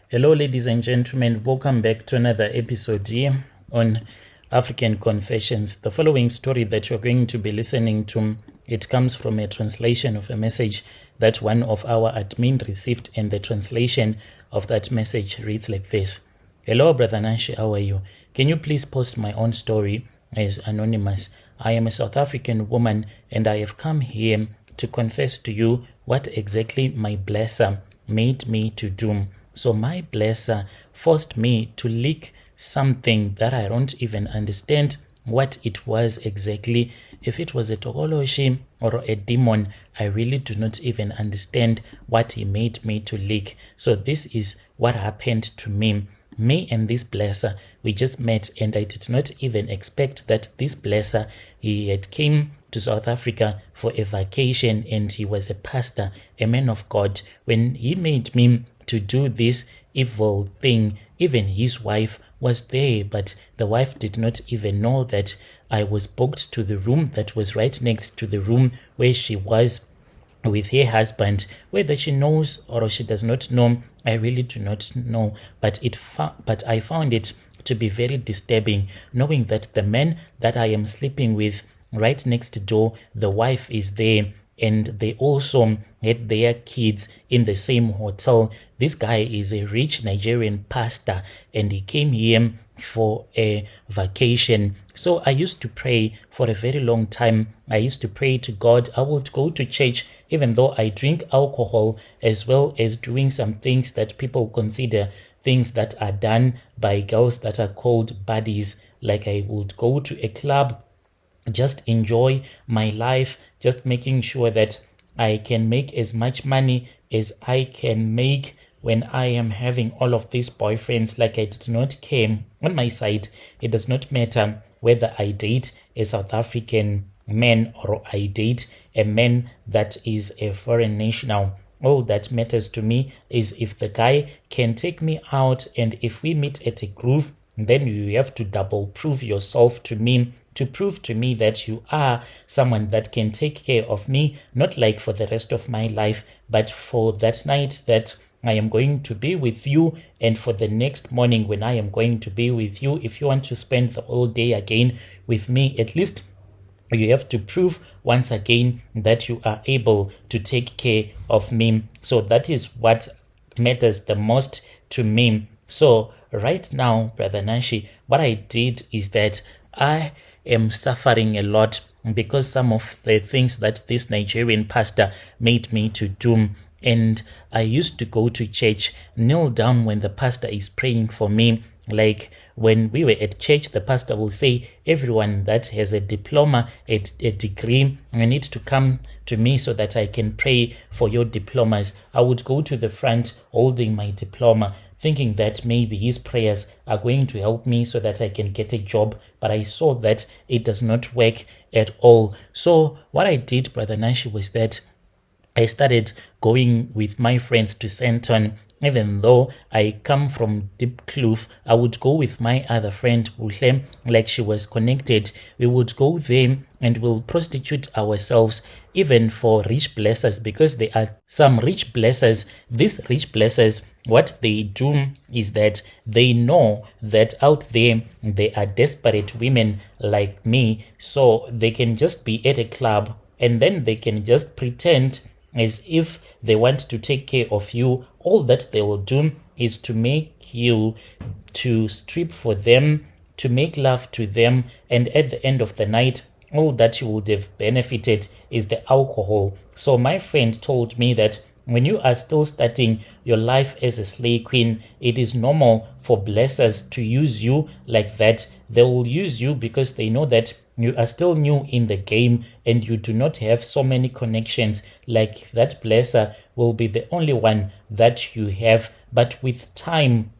Hello, ladies and gentlemen. Welcome back to another episode here on African Confessions. The following story that you're going to be listening to, it comes from a translation of a message that one of our admin received, and the translation of that message reads like this. Hello, Brother Nashi, how are you? Can you please post my own story as anonymous? I am a South African woman, and I have come here to confess to you what exactly my blesser made me to do. So my blesser forced me to lick something that I don't even understand what it was exactly. If it was a tokoloshi or a demon, I really do not even understand what he made me to lick. So this is what happened to me. Me and this blesser, we just met, and I did not even expect that this blesser, he had came to South Africa for a vacation, and he was a pastor, a man of God. When he made me to do this evil thing, even his wife was there, but the wife did not even know that I was booked to the room that was right next to the room where she was with her husband. Whether she knows or she does not know, I really do not know, but I found it to be very disturbing, knowing that the man that I am sleeping with right next door, the wife is there, and they also had their kids in the same hotel. This guy is a rich Nigerian pastor, and he came here for a vacation. So I used to pray for a very long time. I used to pray to God. I would go to church even though I drink alcohol, as well as doing some things that people consider things that are done by girls that are called buddies. Like I would go to a club, just enjoy my life, just making sure that I can make as much money as I can make when I am having all of these boyfriends. Like I did not care. On my side, it does not matter whether I date a South African man or I date a man that is a foreign national. All that matters to me is if the guy can take me out, and if we meet at a groove, then you have to double prove yourself to me, to prove to me that you are someone that can take care of me, not like for the rest of my life, but for that night that I am going to be with you, and for the next morning when I am going to be with you. If you want to spend the whole day again with me, at least you have to prove once again that you are able to take care of me. So that is what matters the most to me. So right now, Brother Nashi, what I did is that I am suffering a lot because some of the things that this Nigerian pastor made me to do. And I used to go to church, kneel down when the pastor is praying for me. Like when we were at church, the pastor will say, everyone that has a diploma, a degree, you need to come to me so that I can pray for your diplomas. I would go to the front holding my diploma, thinking that maybe his prayers are going to help me so that I can get a job. But I saw that it does not work at all. So what I did, Brother Nashi, was that I started going with my friends to Senton. Even though I come from Deep Kloof, I would go with my other friend, Uhle, like she was connected. We would go there and we'll prostitute ourselves, even for rich blessers, because there are some rich blessers. These rich blessers, what they do is that they know that out there are desperate women like me, so they can just be at a club and then they can just pretend as if they want to take care of you. All that they will do is to make you to strip for them, to make love to them, and at the end of the night, all that you would have benefited is the alcohol. So my friend told me that when you are still starting your life as a slave queen, it is normal for blessers to use you like that. They will use you because they know that you are still new in the game and you do not have so many connections. Like that blesser will be the only one that you have. But with time,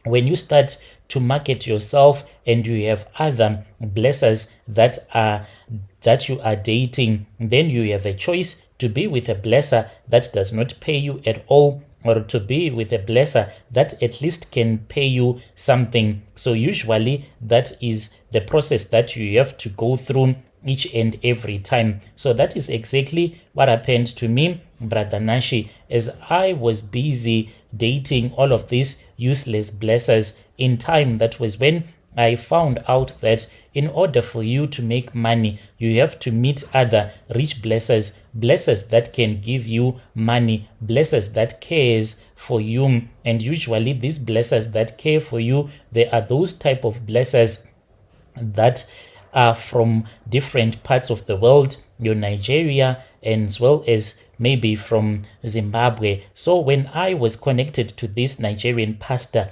when you start to market yourself and you have other blessers that you are dating, then you have a choice to be with a blesser that does not pay you at all, or to be with a blesser that at least can pay you something. So usually that is the process that you have to go through each and every time. So that is exactly what happened to me, Brother Nashi, as I was busy dating all of these useless blessers. In time, that was when I found out that in order for you to make money, you have to meet other rich blessers, blessers that can give you money, blessers that cares for you. And usually these blessers that care for you, they are those type of blessers that are from different parts of the world, your Nigeria, and as well as maybe from Zimbabwe. So when I was connected to this Nigerian pastor,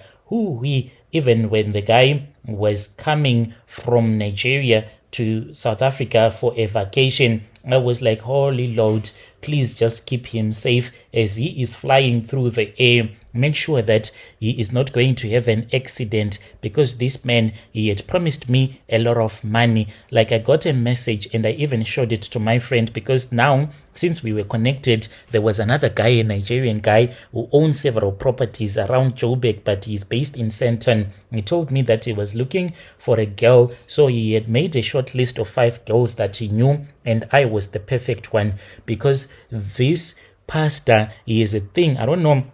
even when the guy was coming from Nigeria to South Africa for a vacation, I was like, Holy Lord, please just keep him safe as he is flying through the air. Make sure that he is not going to have an accident, because this man, he had promised me a lot of money. Like, I got a message and I even showed it to my friend, because now, since we were connected, there was another guy, a Nigerian guy, who owns several properties around Joburg, but he's based in Sandton. He told me that he was looking for a girl, so he had made a short list of 5 girls that he knew, and I was the perfect one, because this pastor, he is a thing, I don't know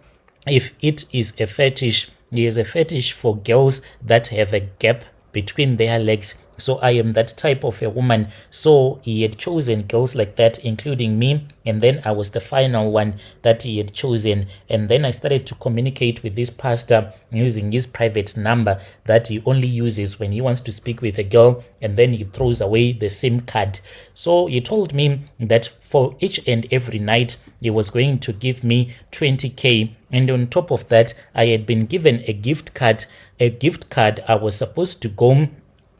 if it is a fetish. He has a fetish for girls that have a gap between their legs. So I am that type of a woman. So he had chosen girls like that, including me. And then I was the final one that he had chosen. And then I started to communicate with this pastor using his private number that he only uses when he wants to speak with a girl. And then he throws away the SIM card. So he told me that for each and every night, he was going to give me 20K. And on top of that, I had been given a gift card. A gift card I was supposed to go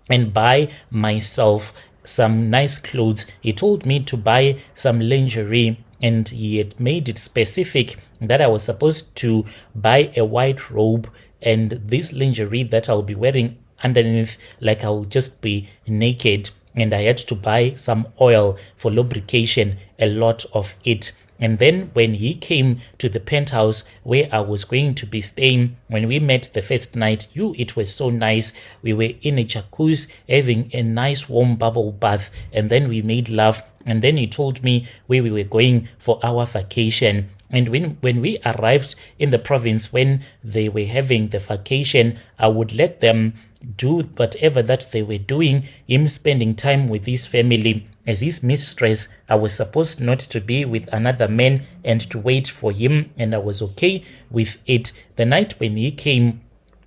and buy myself some nice clothes. He told me to buy some lingerie, and he had made it specific that I was supposed to buy a white robe, and this lingerie that I'll be wearing underneath, like I'll just be naked. And I had to buy some oil for lubrication, a lot of it. And then when he came to the penthouse where I was going to be staying, when we met the first night, it was so nice. We were in a jacuzzi having a nice warm bubble bath, and then we made love. And then he told me where we were going for our vacation. And when we arrived in the province, when they were having the vacation, I would let them do whatever that they were doing, him spending time with his family. As his mistress, I was supposed not to be with another man and to wait for him, and I was okay with it. The night when he came,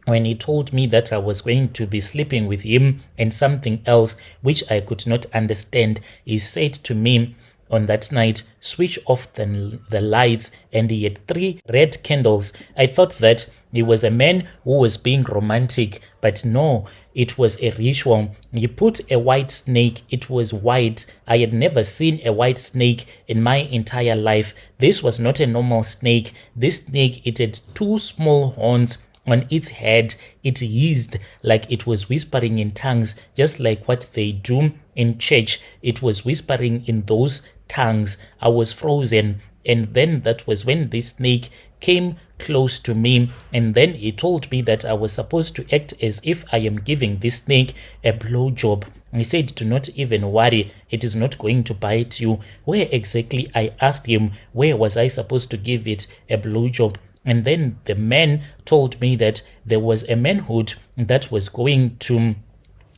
when he told me that I was going to be sleeping with him and something else which I could not understand, he said to me on that night, switch off the lights, and he had 3 red candles. I thought that he was a man who was being romantic, but no, it was a ritual. He put a white snake. It was white. I had never seen a white snake in my entire life. This was not a normal snake. This snake, it had 2 small horns on its head. It hissed like it was whispering in tongues, just like what they do in church. It was whispering in those tongues. I was frozen. And then that was when this snake came close to me, and then he told me that I was supposed to act as if I am giving this snake a blowjob. He said, do not even worry, it is not going to bite you. Where exactly? I asked him, where was I supposed to give it a blowjob? And then the man told me that there was a manhood that was going to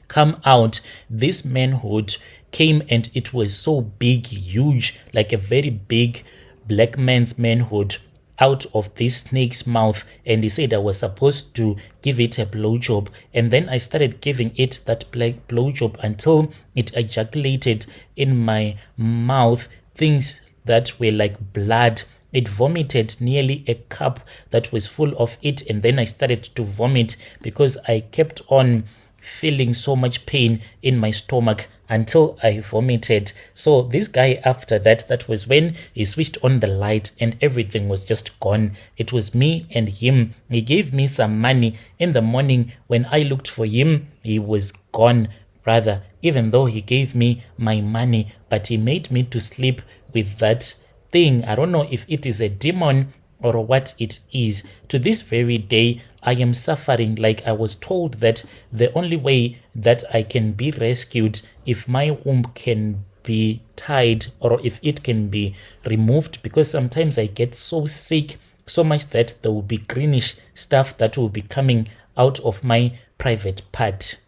come out. This manhood came, and it was so big, huge, like a very big black man's manhood out of this snake's mouth. And he said I was supposed to give it a blowjob. And then I started giving it that black blowjob until it ejaculated in my mouth, things that were like blood. It vomited nearly a cup that was full of it. And then I started to vomit because I kept on feeling so much pain in my stomach until I vomited. So this guy, after that, that was when he switched on the light and everything was just gone. It was me and him. He gave me some money. In the morning when I looked for him, he was gone, brother. Even though he gave me my money, but he made me to sleep with that thing. I don't know if it is a demon or what it is. To this very day, I am suffering. Like, I was told that the only way that I can be rescued, if my womb can be tied or if it can be removed, because sometimes I get so sick so much that there will be greenish stuff that will be coming out of my private part.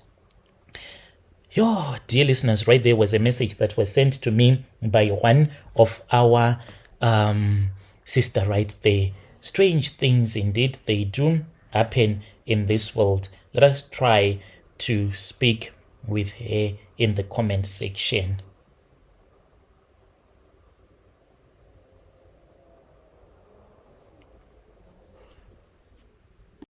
Yo, dear listeners, right there was a message that was sent to me by one of our sister right there. Strange things indeed, they do happen in this world. Let us try to speak with her in the comment section.